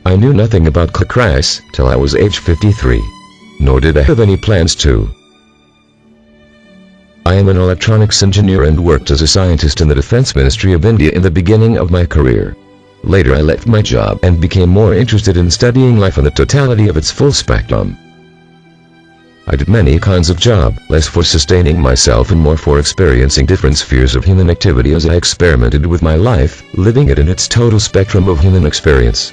I knew nothing about Chakras till I was age 53. Nor did I have any plans to. I am an electronics engineer and worked as a scientist in the Defense Ministry of India in the beginning of my career. Later I left my job and became more interested in studying life and the totality of its full spectrum. I did many kinds of job, less for sustaining myself and more for experiencing different spheres of human activity as I experimented with my life, living it in its total spectrum of human experience.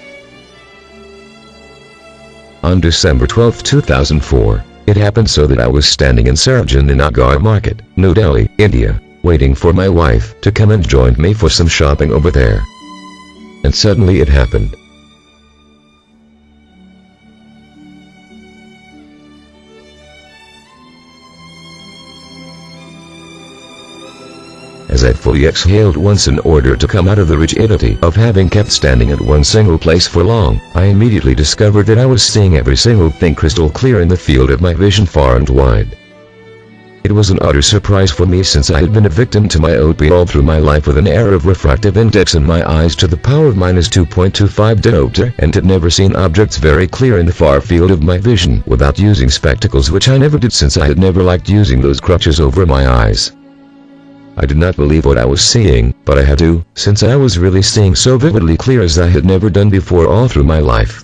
On December 12, 2004, it happened so that I was standing in Sarojini Nagar Market, New Delhi, India, waiting for my wife to come and join me for some shopping over there. And suddenly it happened. As I fully exhaled once in order to come out of the rigidity of having kept standing at one single place for long, I immediately discovered that I was seeing every single thing crystal clear in the field of my vision far and wide. It was an utter surprise for me since I had been a victim to myopia all through my life with an error of refractive index in my eyes to the power of -2.25 diopter and had never seen objects very clear in the far field of my vision without using spectacles, which I never did since I had never liked using those crutches over my eyes. I did not believe what I was seeing, but I had to, since I was really seeing so vividly clear as I had never done before all through my life.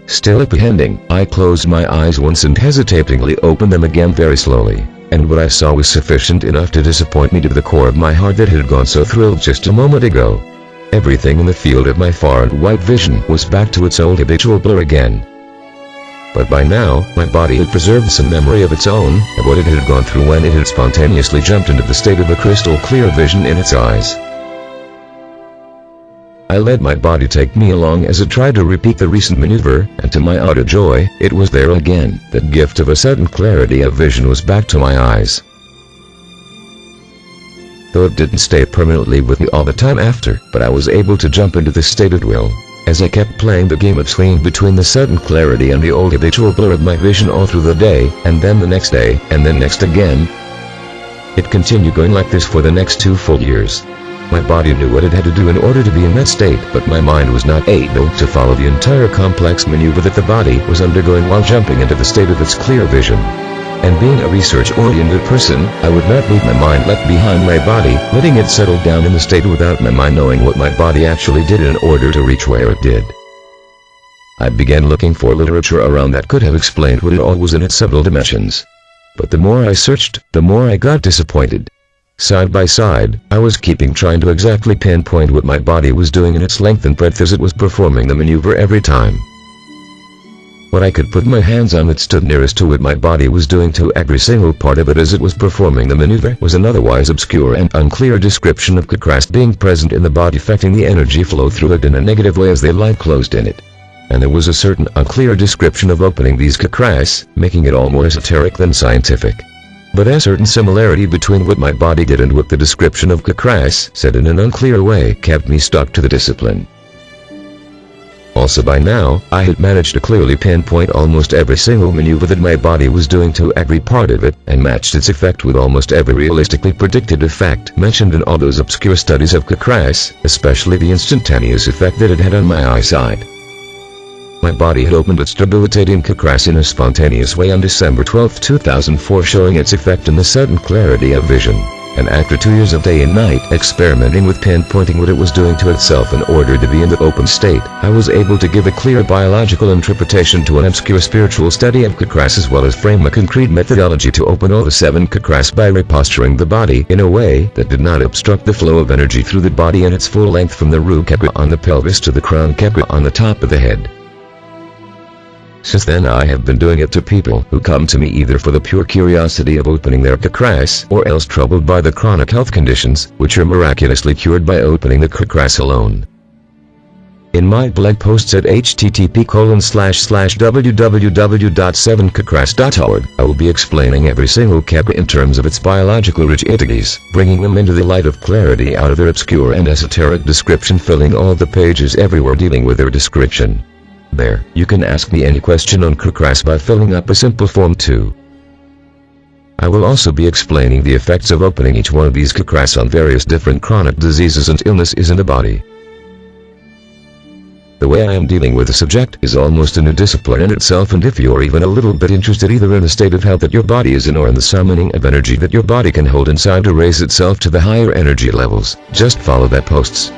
Still apprehending, I closed my eyes once and hesitatingly opened them again very slowly, and what I saw was sufficient enough to disappoint me to the core of my heart that had gone so thrilled just a moment ago. Everything in the field of my far and wide vision was back to its old habitual blur again. But by now, my body had preserved some memory of its own, of what it had gone through when it had spontaneously jumped into the state of a crystal clear vision in its eyes. I let my body take me along as it tried to repeat the recent maneuver, and to my utter joy, it was there again. That gift of a sudden clarity of vision was back to my eyes. Though it didn't stay permanently with me all the time after, but I was able to jump into this state at will, as I kept playing the game of swinging between the sudden clarity and the old habitual blur of my vision all through the day, and then the next day, and then next again. It continued going like this for the next 2 full years. My body knew what it had to do in order to be in that state, but my mind was not able to follow the entire complex maneuver that the body was undergoing while jumping into the state of its clear vision. And being a research-oriented person, I would not leave my mind left behind my body, letting it settle down in the state without my mind knowing what my body actually did in order to reach where it did. I began looking for literature around that could have explained what it all was in its subtle dimensions. But the more I searched, the more I got disappointed. Side by side, I was trying to exactly pinpoint what my body was doing in its length and breadth as it was performing the maneuver every time. What I could put my hands on that stood nearest to what my body was doing to every single part of it as it was performing the maneuver was an otherwise obscure and unclear description of Chakras being present in the body, affecting the energy flow through it in a negative way as they lie closed in it. And there was a certain unclear description of opening these Chakras, making it all more esoteric than scientific. But a certain similarity between what my body did and what the description of Chakras said in an unclear way kept me stuck to the discipline. Also by now, I had managed to clearly pinpoint almost every single maneuver that my body was doing to every part of it, and matched its effect with almost every realistically predicted effect mentioned in all those obscure studies of Chakras, especially the instantaneous effect that it had on my eyesight. My body had opened its debilitating Chakras in a spontaneous way on December 12, 2004, showing its effect in the sudden clarity of vision. And after 2 years of day and night experimenting with pinpointing what it was doing to itself in order to be in the open state, I was able to give a clear biological interpretation to an obscure spiritual study of Chakras, as well as frame a concrete methodology to open all the 7 Chakras by reposturing the body in a way that did not obstruct the flow of energy through the body in its full length from the root chakra on the pelvis to the crown chakra on the top of the head. Since then I have been doing it to people who come to me either for the pure curiosity of opening their Chakras, or else troubled by the chronic health conditions, which are miraculously cured by opening the Chakras alone. In my blog posts at http://www.7chakras.org, I will be explaining every single chakra in terms of its biological rigidities, bringing them into the light of clarity out of their obscure and esoteric description, filling all the pages everywhere dealing with their description. There, you can ask me any question on Chakras by filling up a simple form too. I will also be explaining the effects of opening each one of these Chakras on various different chronic diseases and illnesses in the body. The way I am dealing with the subject is almost a new discipline in itself, and if you're even a little bit interested either in the state of health that your body is in or in the summoning of energy that your body can hold inside to raise itself to the higher energy levels, just follow that posts.